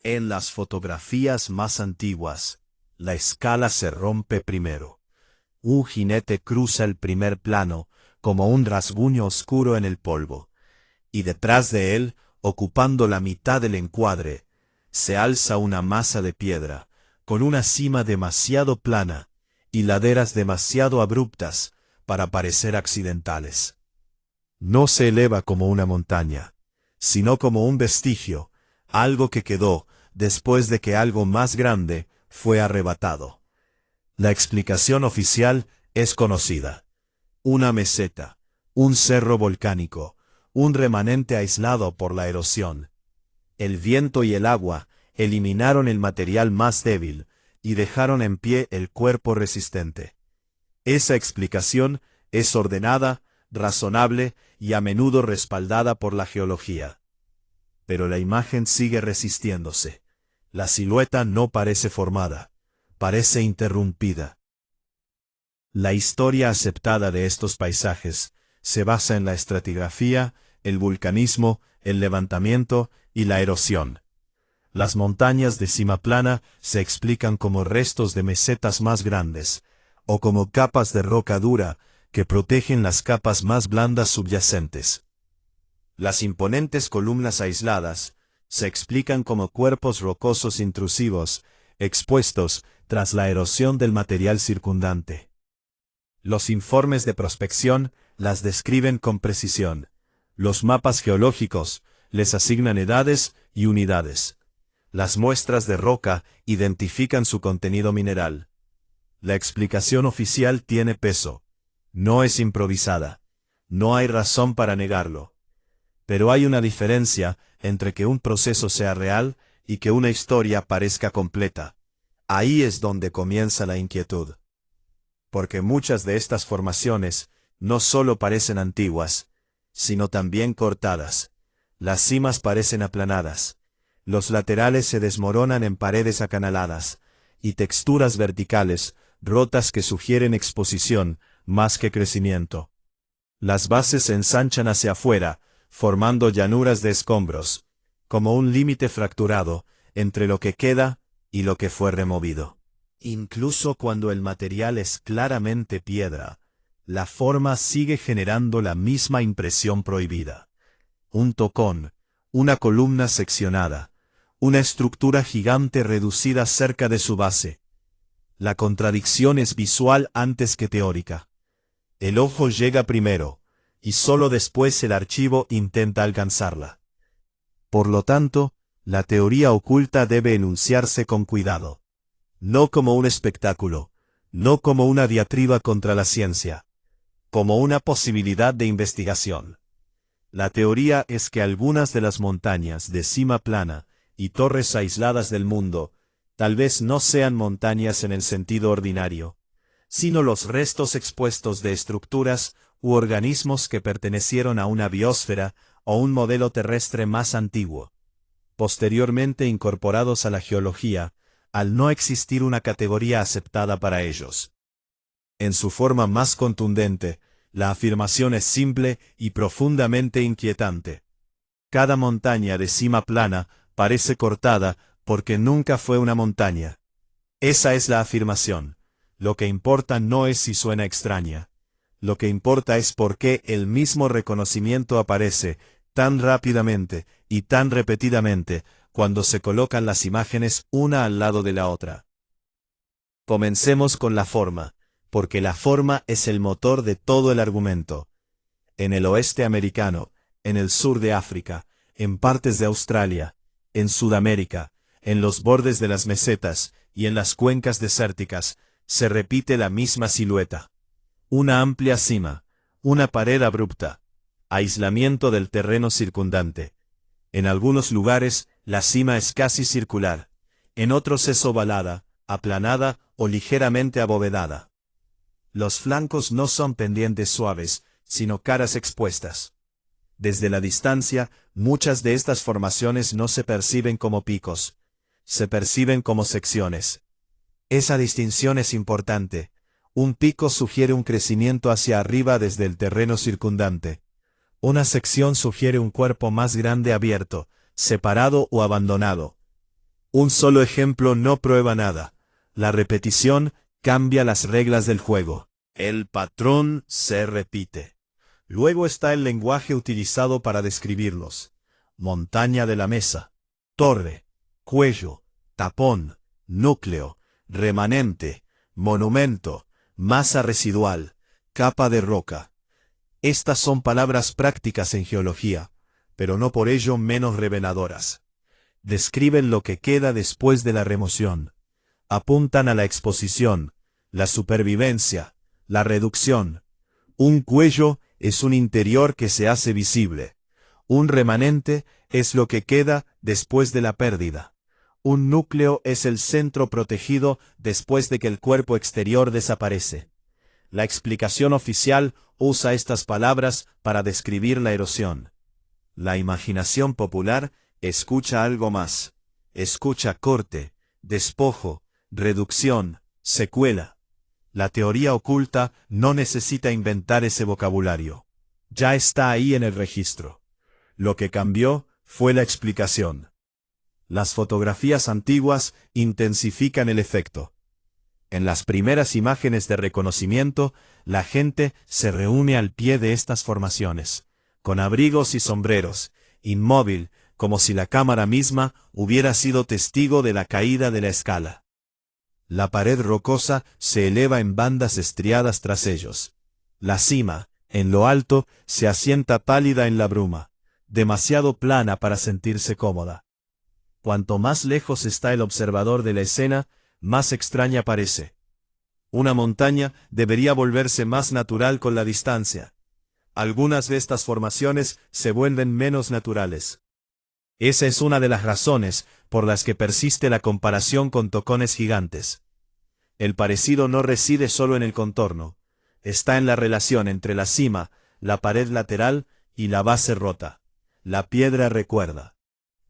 En las fotografías más antiguas, la escala se rompe primero. Un jinete cruza el primer plano, como un rasguño oscuro en el polvo, y detrás de él, ocupando la mitad del encuadre, se alza una masa de piedra, con una cima demasiado plana y laderas demasiado abruptas para parecer accidentales. No se eleva como una montaña, sino como un vestigio, algo que quedó después de que algo más grande fue arrebatado. La explicación oficial es conocida. Una meseta, un cerro volcánico, un remanente aislado por la erosión. El viento y el agua eliminaron el material más débil y dejaron en pie el cuerpo resistente. Esa explicación es ordenada, razonable y a menudo respaldada por la geología. Pero la imagen sigue resistiéndose. La silueta no parece formada, parece interrumpida. La historia aceptada de estos paisajes se basa en la estratigrafía, el vulcanismo, el levantamiento y la erosión. Las montañas de cima plana se explican como restos de mesetas más grandes, o como capas de roca dura que protegen las capas más blandas subyacentes. Las imponentes columnas aisladas se explican como cuerpos rocosos intrusivos, expuestos tras la erosión del material circundante. Los informes de prospección las describen con precisión. Los mapas geológicos les asignan edades y unidades. Las muestras de roca identifican su contenido mineral. La explicación oficial tiene peso. No es improvisada. No hay razón para negarlo. Pero hay una diferencia entre que un proceso sea real y que una historia parezca completa. Ahí es donde comienza la inquietud. Porque muchas de estas formaciones no solo parecen antiguas, sino también cortadas. Las cimas parecen aplanadas. Los laterales se desmoronan en paredes acanaladas, y texturas verticales, rotas que sugieren exposición, más que crecimiento. Las bases se ensanchan hacia afuera, formando llanuras de escombros, como un límite fracturado entre lo que queda y lo que fue removido. Incluso cuando el material es claramente piedra, la forma sigue generando la misma impresión prohibida. Un tocón, una columna seccionada, una estructura gigante reducida cerca de su base. La contradicción es visual antes que teórica. El ojo llega primero, y solo después el archivo intenta alcanzarla. Por lo tanto, la teoría oculta debe enunciarse con cuidado. No como un espectáculo, no como una diatriba contra la ciencia, como una posibilidad de investigación. La teoría es que algunas de las montañas de cima plana y torres aisladas del mundo tal vez no sean montañas en el sentido ordinario, sino los restos expuestos de estructuras u organismos que pertenecieron a una biosfera o un modelo terrestre más antiguo, posteriormente incorporados a la geología, al no existir una categoría aceptada para ellos. En su forma más contundente, la afirmación es simple y profundamente inquietante. Cada montaña de cima plana parece cortada porque nunca fue una montaña. Esa es la afirmación. Lo que importa no es si suena extraña. Lo que importa es por qué el mismo reconocimiento aparece tan rápidamente y tan repetidamente cuando se colocan las imágenes una al lado de la otra. Comencemos con la forma, porque la forma es el motor de todo el argumento. En el oeste americano, en el sur de África, en partes de Australia, en Sudamérica, en los bordes de las mesetas y en las cuencas desérticas, se repite la misma silueta. Una amplia cima, una pared abrupta, aislamiento del terreno circundante. En algunos lugares, la cima es casi circular, en otros es ovalada, aplanada o ligeramente abovedada. Los flancos no son pendientes suaves, sino caras expuestas. Desde la distancia, muchas de estas formaciones no se perciben como picos, se perciben como secciones. Esa distinción es importante. Un pico sugiere un crecimiento hacia arriba desde el terreno circundante. Una sección sugiere un cuerpo más grande abierto, separado o abandonado. Un solo ejemplo no prueba nada. La repetición cambia las reglas del juego. El patrón se repite. Luego está el lenguaje utilizado para describirlos. Montaña de la mesa, torre, cuello, tapón, núcleo, remanente, monumento, masa residual, capa de roca. Estas son palabras prácticas en geología, pero no por ello menos reveladoras. Describen lo que queda después de la remoción. Apuntan a la exposición, la supervivencia, la reducción. Un cuello es un interior que se hace visible. Un remanente es lo que queda después de la pérdida. Un núcleo es el centro protegido después de que el cuerpo exterior desaparece. La explicación oficial usa estas palabras para describir la erosión. La imaginación popular escucha algo más. Escucha corte, despojo, reducción, secuela. La teoría oculta no necesita inventar ese vocabulario. Ya está ahí en el registro. Lo que cambió fue la explicación. Las fotografías antiguas intensifican el efecto. En las primeras imágenes de reconocimiento, la gente se reúne al pie de estas formaciones, con abrigos y sombreros, inmóvil, como si la cámara misma hubiera sido testigo de la caída de la escala. La pared rocosa se eleva en bandas estriadas tras ellos. La cima, en lo alto, se asienta pálida en la bruma, demasiado plana para sentirse cómoda. Cuanto más lejos está el observador de la escena, más extraña parece. Una montaña debería volverse más natural con la distancia. Algunas de estas formaciones se vuelven menos naturales. Esa es una de las razones por las que persiste la comparación con tocones gigantes. El parecido no reside solo en el contorno, está en la relación entre la cima, la pared lateral y la base rota. La piedra recuerda.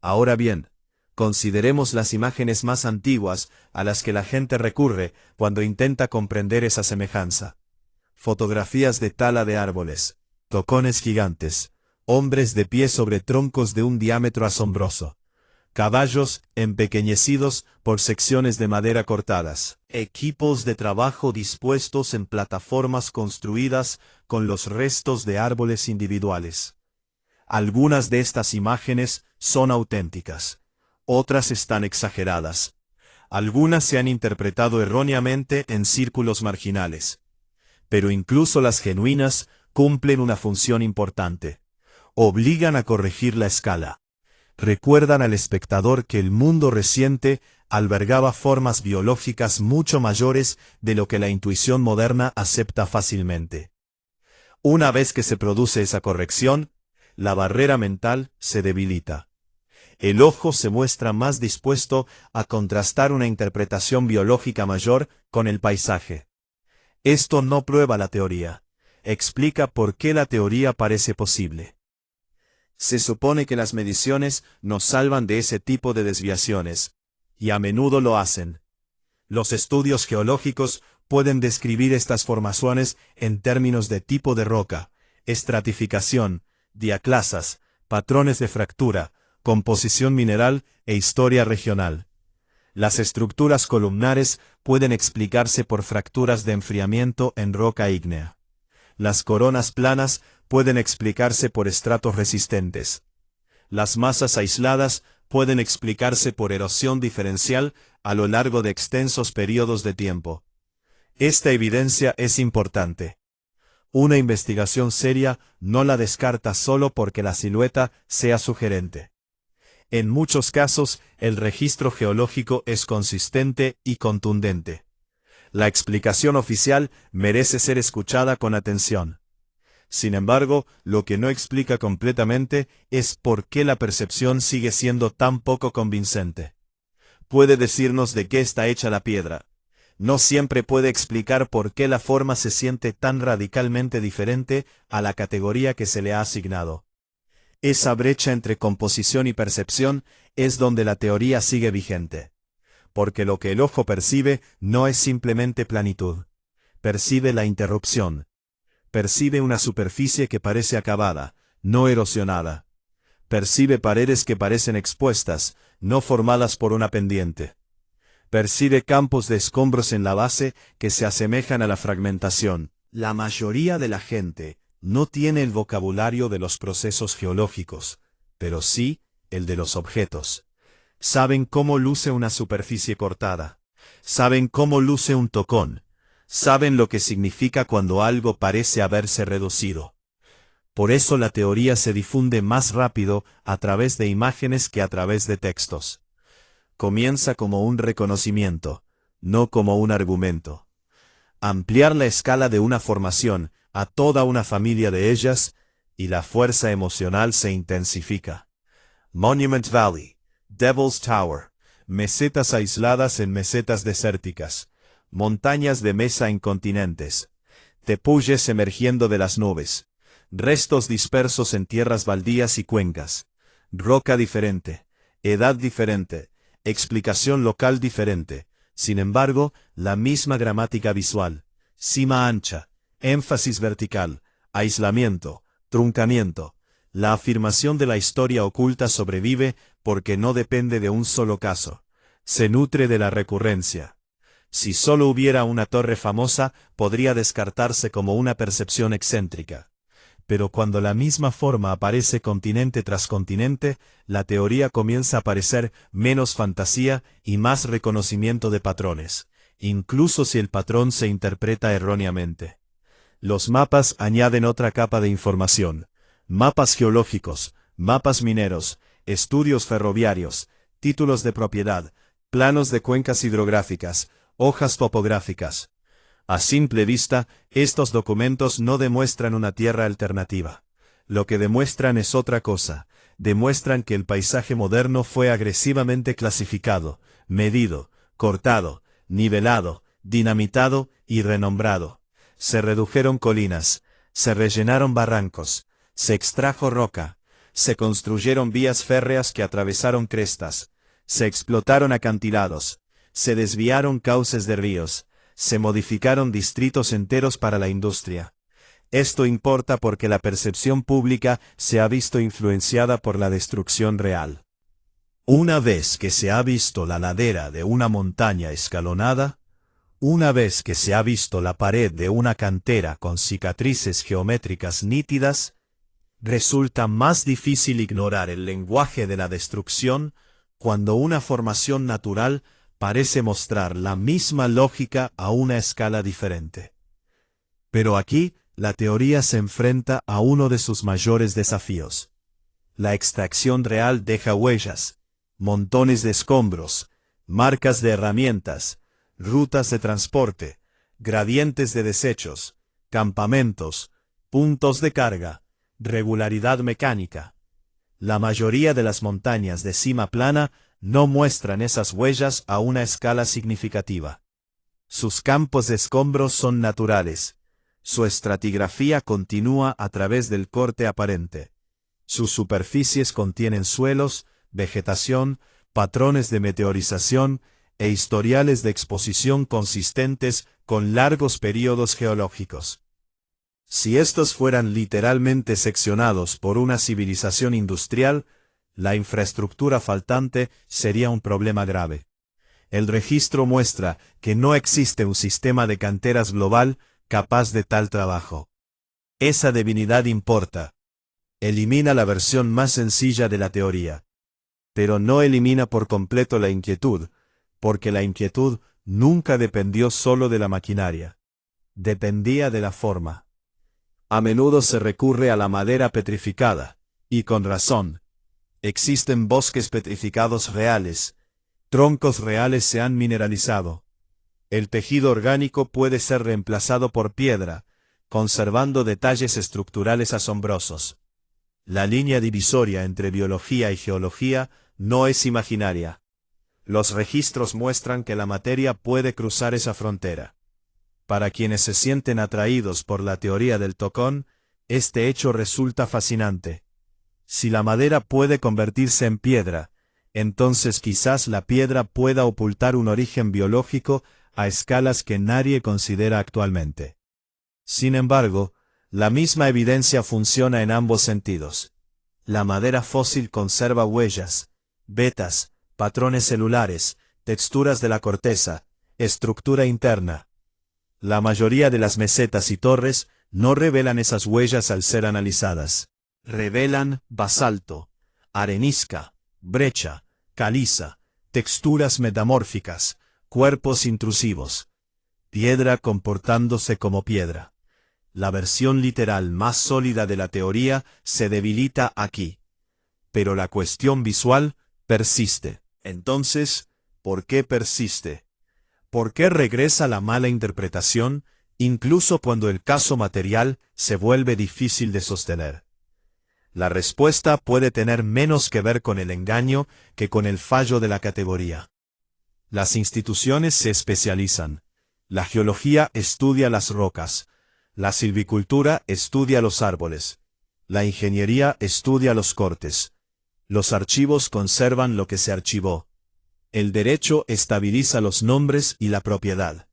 Ahora bien, consideremos las imágenes más antiguas a las que la gente recurre cuando intenta comprender esa semejanza. Fotografías de tala de árboles, tocones gigantes, hombres de pie sobre troncos de un diámetro asombroso, caballos empequeñecidos por secciones de madera cortadas, equipos de trabajo dispuestos en plataformas construidas con los restos de árboles individuales. Algunas de estas imágenes son auténticas, otras están exageradas. Algunas se han interpretado erróneamente en círculos marginales. Pero incluso las genuinas cumplen una función importante. Obligan a corregir la escala. Recuerdan al espectador que el mundo reciente albergaba formas biológicas mucho mayores de lo que la intuición moderna acepta fácilmente. Una vez que se produce esa corrección, la barrera mental se debilita. El ojo se muestra más dispuesto a contrastar una interpretación biológica mayor con el paisaje. Esto no prueba la teoría, explica por qué la teoría parece posible. Se supone que las mediciones nos salvan de ese tipo de desviaciones, y a menudo lo hacen. Los estudios geológicos pueden describir estas formaciones en términos de tipo de roca, estratificación, diaclasas, patrones de fractura, composición mineral e historia regional. Las estructuras columnares pueden explicarse por fracturas de enfriamiento en roca ígnea. Las coronas planas pueden explicarse por estratos resistentes. Las masas aisladas pueden explicarse por erosión diferencial a lo largo de extensos periodos de tiempo. Esta evidencia es importante. Una investigación seria no la descarta solo porque la silueta sea sugerente. En muchos casos, el registro geológico es consistente y contundente. La explicación oficial merece ser escuchada con atención. Sin embargo, lo que no explica completamente es por qué la percepción sigue siendo tan poco convincente. Puede decirnos de qué está hecha la piedra. No siempre puede explicar por qué la forma se siente tan radicalmente diferente a la categoría que se le ha asignado. Esa brecha entre composición y percepción es donde la teoría sigue vigente. Porque lo que el ojo percibe no es simplemente planitud. Percibe la interrupción. Percibe una superficie que parece acabada, no erosionada. Percibe paredes que parecen expuestas, no formadas por una pendiente. Percibe campos de escombros en la base que se asemejan a la fragmentación. La mayoría de la gente no tiene el vocabulario de los procesos geológicos, pero sí el de los objetos. Saben cómo luce una superficie cortada. Saben cómo luce un tocón. Saben lo que significa cuando algo parece haberse reducido. Por eso la teoría se difunde más rápido a través de imágenes que a través de textos. Comienza como un reconocimiento, no como un argumento. Ampliar la escala de una formación a toda una familia de ellas, y la fuerza emocional se intensifica. Monument Valley, Devil's Tower, mesetas aisladas en mesetas desérticas, montañas de mesa en continentes, tepuyes emergiendo de las nubes, restos dispersos en tierras baldías y cuencas, roca diferente, edad diferente, explicación local diferente, sin embargo, la misma gramática visual, cima ancha, énfasis vertical, aislamiento, truncamiento. La afirmación de la historia oculta sobrevive porque no depende de un solo caso. Se nutre de la recurrencia. Si solo hubiera una torre famosa, podría descartarse como una percepción excéntrica. Pero cuando la misma forma aparece continente tras continente, la teoría comienza a parecer menos fantasía y más reconocimiento de patrones, incluso si el patrón se interpreta erróneamente. Los mapas añaden otra capa de información. Mapas geológicos, mapas mineros, estudios ferroviarios, títulos de propiedad, planos de cuencas hidrográficas, hojas topográficas. A simple vista, estos documentos no demuestran una tierra alternativa. Lo que demuestran es otra cosa. Demuestran que el paisaje moderno fue agresivamente clasificado, medido, cortado, nivelado, dinamitado y renombrado. Se redujeron colinas, se rellenaron barrancos, se extrajo roca, se construyeron vías férreas que atravesaron crestas, se explotaron acantilados, se desviaron cauces de ríos, se modificaron distritos enteros para la industria. Esto importa porque la percepción pública se ha visto influenciada por la destrucción real. Una vez que se ha visto la ladera de una montaña escalonada, una vez que se ha visto la pared de una cantera con cicatrices geométricas nítidas, resulta más difícil ignorar el lenguaje de la destrucción cuando una formación natural parece mostrar la misma lógica a una escala diferente. Pero aquí, la teoría se enfrenta a uno de sus mayores desafíos. La extracción real deja huellas, montones de escombros, marcas de herramientas, rutas de transporte, gradientes de desechos, campamentos, puntos de carga, regularidad mecánica. La mayoría de las montañas de cima plana no muestran esas huellas a una escala significativa. Sus campos de escombros son naturales. Su estratigrafía continúa a través del corte aparente. Sus superficies contienen suelos, vegetación, patrones de meteorización e historiales de exposición consistentes con largos períodos geológicos. Si estos fueran literalmente seccionados por una civilización industrial, la infraestructura faltante sería un problema grave. El registro muestra que no existe un sistema de canteras global capaz de tal trabajo. Esa divinidad importa. Elimina la versión más sencilla de la teoría. Pero no elimina por completo la inquietud, porque la inquietud nunca dependió solo de la maquinaria. Dependía de la forma. A menudo se recurre a la madera petrificada, y con razón. Existen bosques petrificados reales, troncos reales se han mineralizado. El tejido orgánico puede ser reemplazado por piedra, conservando detalles estructurales asombrosos. La línea divisoria entre biología y geología no es imaginaria. Los registros muestran que la materia puede cruzar esa frontera. Para quienes se sienten atraídos por la teoría del tocón, este hecho resulta fascinante. Si la madera puede convertirse en piedra, entonces quizás la piedra pueda ocultar un origen biológico a escalas que nadie considera actualmente. Sin embargo, la misma evidencia funciona en ambos sentidos. La madera fósil conserva huellas, vetas, patrones celulares, texturas de la corteza, estructura interna. La mayoría de las mesetas y torres no revelan esas huellas al ser analizadas. Revelan basalto, arenisca, brecha, caliza, texturas metamórficas, cuerpos intrusivos. Piedra comportándose como piedra. La versión literal más sólida de la teoría se debilita aquí. Pero la cuestión visual persiste. Entonces, ¿por qué persiste? ¿Por qué regresa la mala interpretación, incluso cuando el caso material se vuelve difícil de sostener? La respuesta puede tener menos que ver con el engaño que con el fallo de la categoría. Las instituciones se especializan. La geología estudia las rocas. La silvicultura estudia los árboles. La ingeniería estudia los cortes. Los archivos conservan lo que se archivó. El derecho estabiliza los nombres y la propiedad.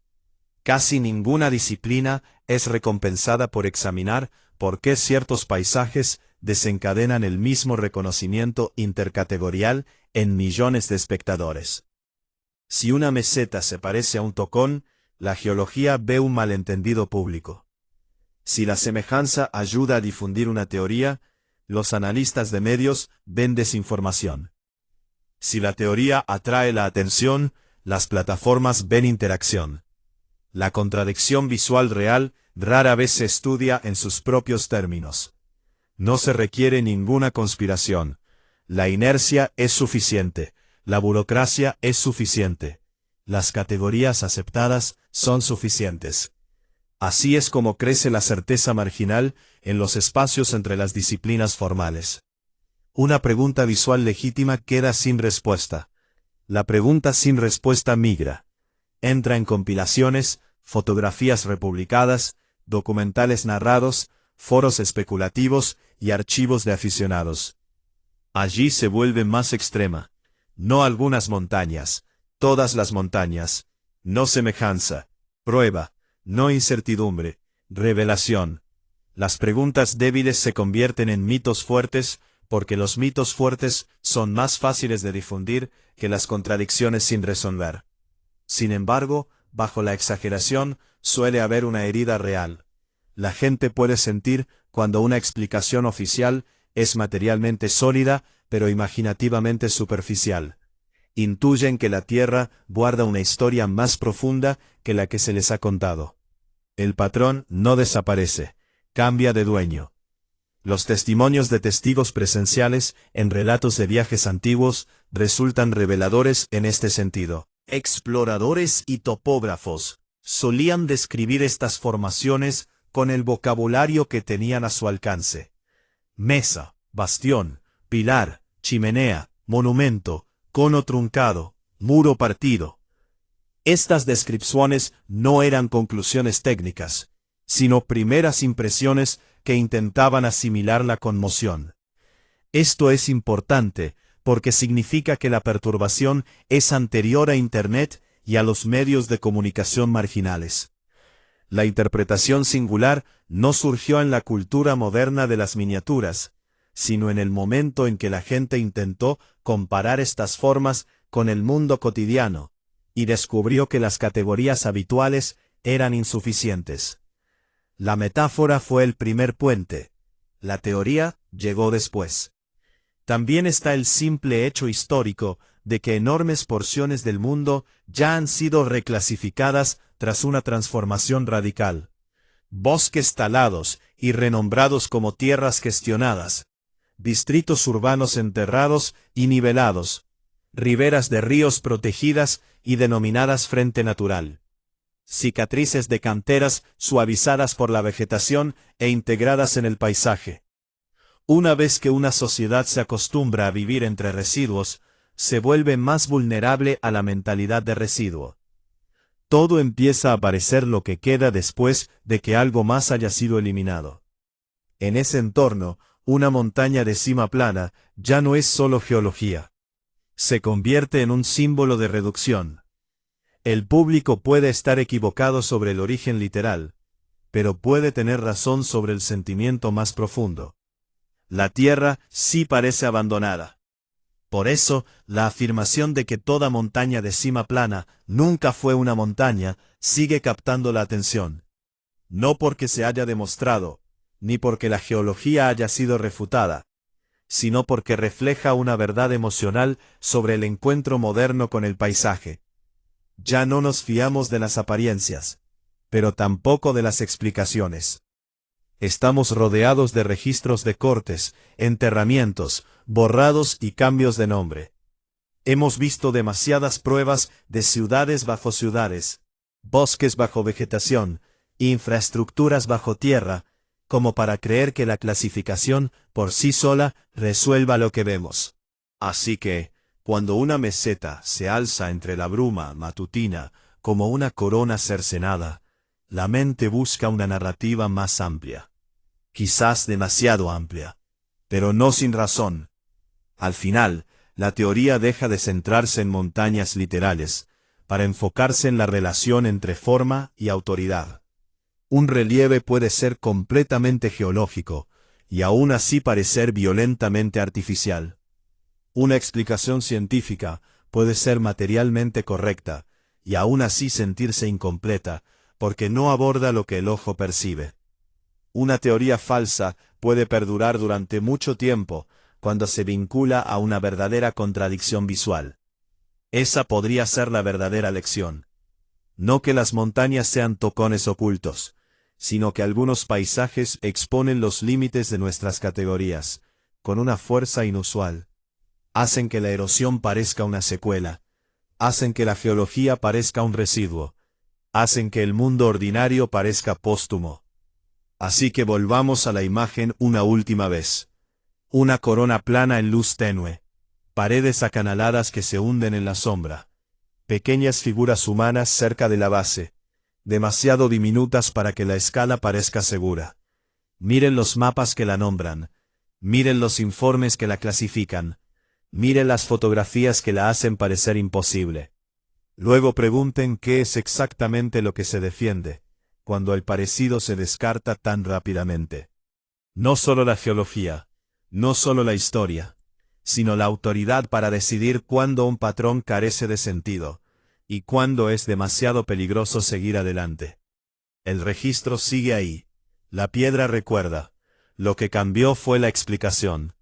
Casi ninguna disciplina es recompensada por examinar por qué ciertos paisajes desencadenan el mismo reconocimiento intercategorial en millones de espectadores. Si una meseta se parece a un tocón, la geología ve un malentendido público. Si la semejanza ayuda a difundir una teoría, los analistas de medios ven desinformación. Si la teoría atrae la atención, las plataformas ven interacción. La contradicción visual real rara vez se estudia en sus propios términos. No se requiere ninguna conspiración. La inercia es suficiente. La burocracia es suficiente. Las categorías aceptadas son suficientes. Así es como crece la certeza marginal en los espacios entre las disciplinas formales. Una pregunta visual legítima queda sin respuesta. La pregunta sin respuesta migra. Entra en compilaciones, fotografías republicadas, documentales narrados, foros especulativos y archivos de aficionados. Allí se vuelve más extrema. No algunas montañas, todas las montañas. No semejanza, prueba, no incertidumbre, revelación. Las preguntas débiles se convierten en mitos fuertes, porque los mitos fuertes son más fáciles de difundir que las contradicciones sin resolver. Sin embargo, bajo la exageración suele haber una herida real. La gente puede sentir cuando una explicación oficial es materialmente sólida, pero imaginativamente superficial. Intuyen que la Tierra guarda una historia más profunda que la que se les ha contado. El patrón no desaparece, cambia de dueño. Los testimonios de testigos presenciales en relatos de viajes antiguos resultan reveladores en este sentido. Exploradores y topógrafos solían describir estas formaciones con el vocabulario que tenían a su alcance. Mesa, bastión, pilar, chimenea, monumento, cono truncado, muro partido. Estas descripciones no eran conclusiones técnicas, sino primeras impresiones que intentaban asimilar la conmoción. Esto es importante porque significa que la perturbación es anterior a Internet y a los medios de comunicación marginales. La interpretación singular no surgió en la cultura moderna de las miniaturas, sino en el momento en que la gente intentó comparar estas formas con el mundo cotidiano, y descubrió que las categorías habituales eran insuficientes. La metáfora fue el primer puente. La teoría llegó después. También está el simple hecho histórico de que enormes porciones del mundo ya han sido reclasificadas tras una transformación radical. Bosques talados y renombrados como tierras gestionadas, distritos urbanos enterrados y nivelados, riberas de ríos protegidas y denominadas frente natural. Cicatrices de canteras suavizadas por la vegetación e integradas en el paisaje. Una vez que una sociedad se acostumbra a vivir entre residuos, se vuelve más vulnerable a la mentalidad de residuo. Todo empieza a parecer lo que queda después de que algo más haya sido eliminado. En ese entorno, una montaña de cima plana ya no es solo geología. Se convierte en un símbolo de reducción. El público puede estar equivocado sobre el origen literal, pero puede tener razón sobre el sentimiento más profundo. La Tierra sí parece abandonada. Por eso, la afirmación de que toda montaña de cima plana nunca fue una montaña sigue captando la atención. No porque se haya demostrado, ni porque la geología haya sido refutada, sino porque refleja una verdad emocional sobre el encuentro moderno con el paisaje. Ya no nos fiamos de las apariencias, pero tampoco de las explicaciones. Estamos rodeados de registros de cortes, enterramientos, borrados y cambios de nombre. Hemos visto demasiadas pruebas de ciudades bajo ciudades, bosques bajo vegetación, infraestructuras bajo tierra, como para creer que la clasificación por sí sola resuelva lo que vemos. Así que, cuando una meseta se alza entre la bruma matutina como una corona cercenada, la mente busca una narrativa más amplia. Quizás demasiado amplia, pero no sin razón. Al final, la teoría deja de centrarse en montañas literales, para enfocarse en la relación entre forma y autoridad. Un relieve puede ser completamente geológico, y aún así parecer violentamente artificial. Una explicación científica puede ser materialmente correcta, y aún así sentirse incompleta, porque no aborda lo que el ojo percibe. Una teoría falsa puede perdurar durante mucho tiempo, cuando se vincula a una verdadera contradicción visual. Esa podría ser la verdadera lección. No que las montañas sean tocones ocultos, sino que algunos paisajes exponen los límites de nuestras categorías, con una fuerza inusual. Hacen que la erosión parezca una secuela, hacen que la geología parezca un residuo, hacen que el mundo ordinario parezca póstumo. Así que volvamos a la imagen una última vez. Una corona plana en luz tenue, paredes acanaladas que se hunden en la sombra, pequeñas figuras humanas cerca de la base, demasiado diminutas para que la escala parezca segura. Miren los mapas que la nombran, miren los informes que la clasifican, miren las fotografías que la hacen parecer imposible. Luego pregunten qué es exactamente lo que se defiende, cuando el parecido se descarta tan rápidamente. No solo la geología, no solo la historia, sino la autoridad para decidir cuándo un patrón carece de sentido, y cuándo es demasiado peligroso seguir adelante. El registro sigue ahí, la piedra recuerda, lo que cambió fue la explicación,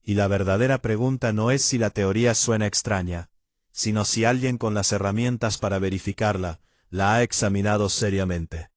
y la verdadera pregunta no es si la teoría suena extraña, sino si alguien con las herramientas para verificarla, la ha examinado seriamente.